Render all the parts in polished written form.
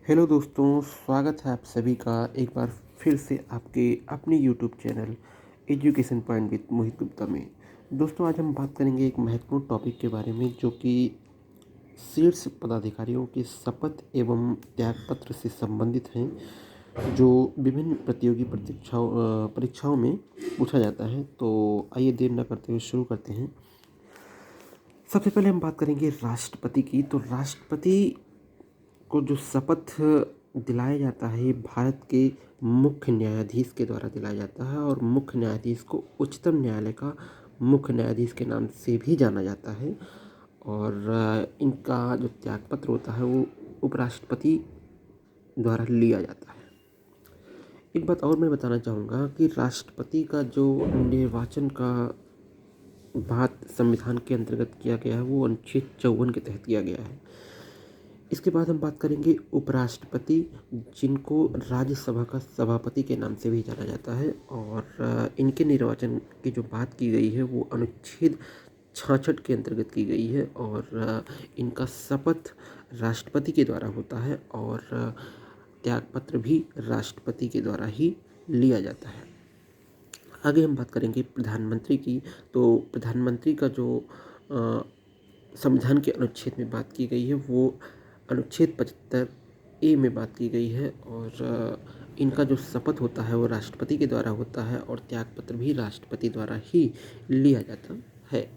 Hello दोस्तों, स्वागत है आप सभी का एक बार फिर से आपके अपने YouTube channel education point with Mohit Gupta में। दोस्तों, आज हम बात करेंगे एक महत्वपूर्ण टॉपिक के बारे में जो कि शीर्ष पदाधिकारियों के शपथ एवं त्यागपत्र से संबंधित हैं, जो विभिन्न प्रतियोगी परीक्षाओं में पूछा जाता है। तो आइए देर न करते हुए शुरू करते हैं। सबसे पहले हम बात करेंगे राष्ट्रपति की। तो राष्ट्रपति को जो शपथ दिलाया जाता है, भारत के मुख्य न्यायाधीश के द्वारा दिलाया जाता है और मुख्य न्यायाधीश को उच्चतम न्यायालय का मुख्य न्यायाधीश के नाम से भी जाना जाता है। और इनका जो त्यागपत्र होता है वो उपराष्ट्रपति द्वारा लिया जाता है। एक बात और मैं बताना चाहूँगा कि राष्ट्रपति का जो निर्वाचन का बात संविधान के अंतर्गत किया गया है वो अनुच्छेद 54 के तहत किया गया है। इसके बाद हम बात करेंगे उपराष्ट्रपति, जिनको राज्यसभा का सभापति के नाम से भी जाना जाता है। और इनके निर्वाचन की जो बात की गई है वो अनुच्छेद 66 के अंतर्गत की गई है। और इनका शपथ राष्ट्रपति के द्वारा होता है और त्यागपत्र भी राष्ट्रपति के द्वारा ही लिया जाता है। आगे हम बात करेंगे प्रधानमंत्री की। तो प्रधानमंत्री का जो संविधान के अनुच्छेद में बात की गई है वो अनुच्छेद 75A में बात की गई है। और इनका जो शपथ होता है वो राष्ट्रपति के द्वारा होता है और त्यागपत्र भी राष्ट्रपति द्वारा ही लिया जाता है।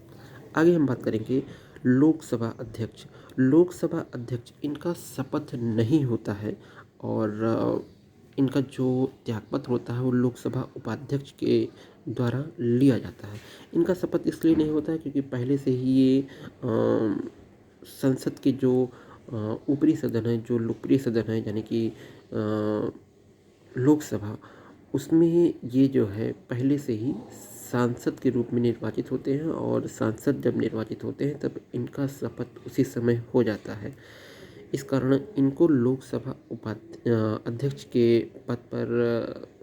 आगे हम बात करेंगे लोकसभा अध्यक्ष। लोकसभा अध्यक्ष इनका शपथ नहीं होता है और इनका जो त्यागपत्र होता है वो लोकसभा उपाध्यक्ष के द्वारा लिया जाता है। इनका शपथ इसलिए नहीं होता है क्योंकि पहले से ही ये संसद के जो ऊपरी सदन है, जो लोकप्रिय सदन है यानी कि लोकसभा, उसमें ये जो है पहले से ही सांसद के रूप में निर्वाचित होते हैं और सांसद जब निर्वाचित होते हैं तब इनका शपथ उसी समय हो जाता है। इस कारण इनको लोकसभा अध्यक्ष के पद पर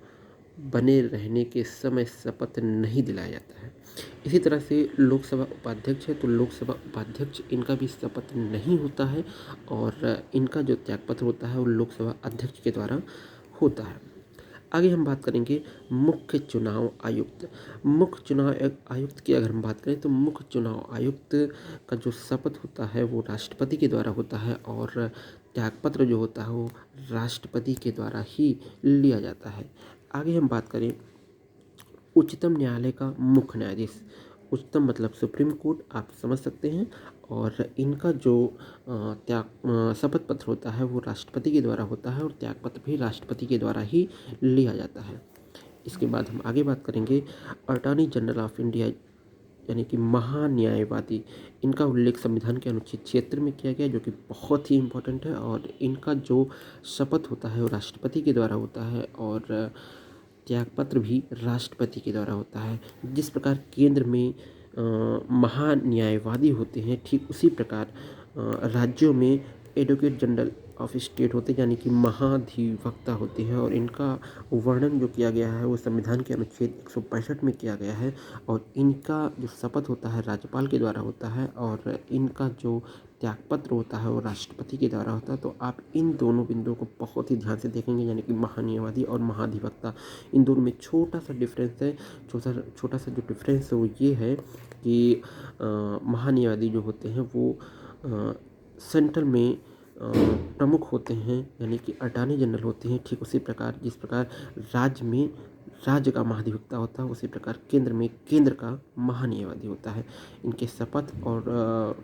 बने रहने के समय शपथ नहीं दिलाया जाता है। इसी तरह से लोकसभा उपाध्यक्ष है तो लोकसभा उपाध्यक्ष इनका भी शपथ नहीं होता है और इनका जो त्यागपत्र होता है वो लोकसभा अध्यक्ष के द्वारा होता है। आगे हम बात करेंगे मुख्य चुनाव आयुक्त। मुख्य चुनाव आयुक्त की अगर हम बात करें तो मुख्य चुनाव आयुक्त का जो शपथ होता है वो राष्ट्रपति के द्वारा होता है और त्यागपत्र जो होता है वो राष्ट्रपति के द्वारा ही लिया जाता है। आगे हम बात करें उच्चतम न्यायालय का मुख्य न्यायाधीश। उच्चतम मतलब सुप्रीम कोर्ट, आप समझ सकते हैं। और इनका जो शपथ पत्र होता है वो राष्ट्रपति के द्वारा होता है और त्यागपत्र भी राष्ट्रपति के द्वारा ही लिया जाता है। इसके बाद हम आगे बात करेंगे अटॉर्नी जनरल ऑफ इंडिया यानी कि महान्यायवादी। इनका उल्लेख संविधान के अनुच्छेद 76 में किया गया जो कि बहुत ही इम्पोर्टेंट है। और इनका जो शपथ होता है वो राष्ट्रपति के द्वारा होता है और त्यागपत्र भी राष्ट्रपति के द्वारा होता है। जिस प्रकार केंद्र में महान्यायवादी होते हैं, ठीक उसी प्रकार राज्यों में एडवोकेट जनरल ऑफ स्टेट होते हैं यानी कि महाधिवक्ता होते हैं। और इनका वर्णन जो किया गया है वो संविधान के अनुच्छेद 165 में किया गया है। और इनका जो शपथ होता है राज्यपाल के द्वारा होता है और इनका जो त्यागपत्र होता है वो राष्ट्रपति के द्वारा होता है। तो आप इन दोनों बिंदुओं को बहुत ही ध्यान से देखेंगे यानी कि महान्यायवादी और महाधिवक्ता, इन दोनों में छोटा सा डिफरेंस है। छोटा सा जो डिफरेंस है वो ये है कि महान्यायवादी जो होते हैं वो सेंट्रल में प्रमुख होते हैं यानी कि अटॉर्नी जनरल होते हैं। ठीक उसी प्रकार जिस प्रकार राज्य में राज्य का महाधिवक्ता होता है उसी प्रकार केंद्र में केंद्र का महान्यायवादी होता है। इनके शपथ और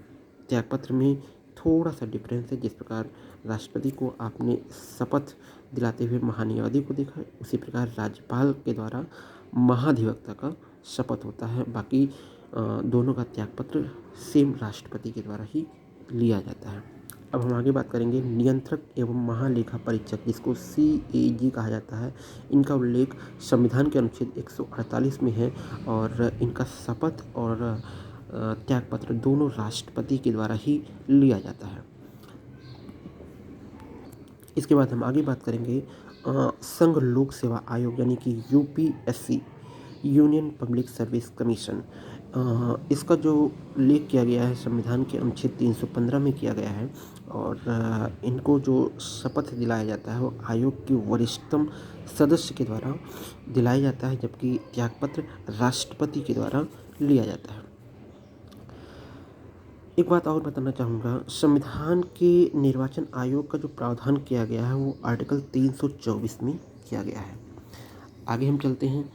त्यागपत्र में थोड़ा सा डिफरेंस है। जिस प्रकार राष्ट्रपति को आपने शपथ दिलाते हुए महान्यायवादी को देखा है, उसी प्रकार राज्यपाल के द्वारा महाधिवक्ता का शपथ होता है। बाकी दोनों का त्यागपत्र सेम राष्ट्रपति के द्वारा ही लिया जाता है। अब हम आगे बात करेंगे नियंत्रक एवं महालेखा परीक्षक, जिसको CAG कहा जाता है। इनका उल्लेख संविधान के अनुच्छेद 148 में है और इनका शपथ और त्यागपत्र दोनों राष्ट्रपति के द्वारा ही लिया जाता है। इसके बाद हम आगे बात करेंगे संघ लोक सेवा आयोग यानी कि UPSC, union public service commission. इसका जो उल्लेख किया गया है संविधान के अनुच्छेद 315 में किया गया है और इनको जो शपथ दिलाया जाता है वो आयोग के वरिष्ठतम सदस्य के द्वारा दिलाया जाता है, जबकि त्यागपत्र राष्ट्रपति के द्वारा लिया जाता है। एक बात और बताना चाहूँगा, संविधान के निर्वाचन आयोग का जो प्रावधान किया गया है वो आर्टिकल 324 में किया गया है। आगे हम चलते हैं।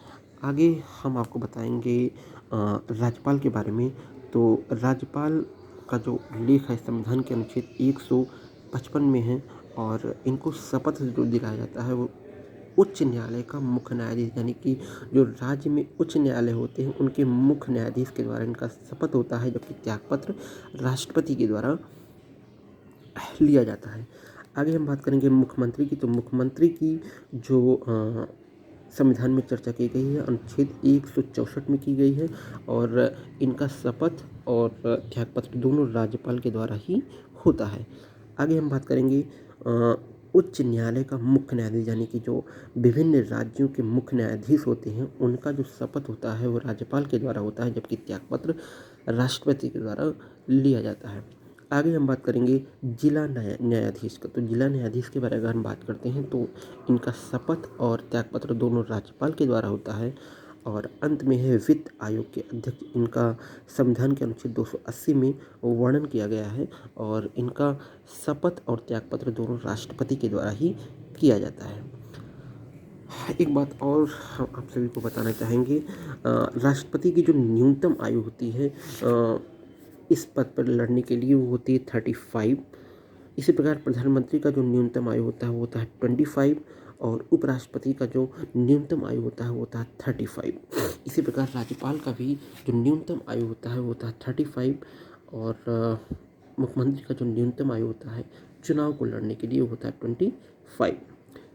आगे हम आपको बताएंगे राज्यपाल के बारे में। तो राज्यपाल का जो उल्लेख है संविधान के अनुच्छेद 155 में है और इनको शपथ जो दिलाया जाता है वो उच्च न्यायालय का मुख्य न्यायाधीश, यानी कि जो राज्य में उच्च न्यायालय होते हैं उनके मुख्य न्यायाधीश के द्वारा इनका शपथ होता है, जबकि त्यागपत्र राष्ट्रपति के द्वारा लिया जाता है। आगे हम बात करेंगे मुख्यमंत्री की। तो मुख्यमंत्री की जो संविधान में चर्चा की गई है अनुच्छेद 164 में की गई है और इनका शपथ और त्यागपत्र दोनों राज्यपाल के द्वारा ही होता है। आगे हम बात करेंगे उच्च न्यायालय का मुख्य न्यायाधीश, यानी कि जो विभिन्न राज्यों के मुख्य न्यायाधीश होते हैं उनका जो शपथ होता है वो राज्यपाल के द्वारा होता है, जबकि त्यागपत्र राष्ट्रपति के द्वारा लिया जाता है। आगे हम बात करेंगे जिला न्यायाधीश का। तो जिला न्यायाधीश के बारे में अगर हम बात करते हैं तो इनका शपथ और त्यागपत्र दोनों राज्यपाल के द्वारा होता है। और अंत में है वित्त आयोग के अध्यक्ष। इनका संविधान के अनुच्छेद 280 में वर्णन किया गया है और इनका शपथ और त्यागपत्र दोनों राष्ट्रपति के द्वारा ही किया जाता है। एक बात और हम आप सभी को बताना चाहेंगे, राष्ट्रपति की जो न्यूनतम आयु होती है इस पद पर लड़ने के लिए वो होती है 35। इसी प्रकार प्रधानमंत्री का जो न्यूनतम आयु होता है वो होता है 25 और उपराष्ट्रपति का जो न्यूनतम आयु होता है वो होता है 35। इसी प्रकार राज्यपाल का भी जो न्यूनतम आयु होता है वो होता है 35 और मुख्यमंत्री का जो न्यूनतम आयु होता है चुनाव को लड़ने के लिए वो होता है 25।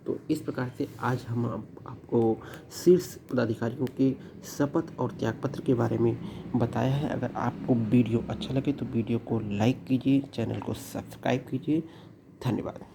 तो इस प्रकार से आज हम आपको शीर्ष पदाधिकारियों के शपथ और त्यागपत्र के बारे में बताया है। अगर आपको वीडियो अच्छा लगे तो वीडियो को लाइक कीजिए, चैनल को सब्सक्राइब कीजिए। धन्यवाद।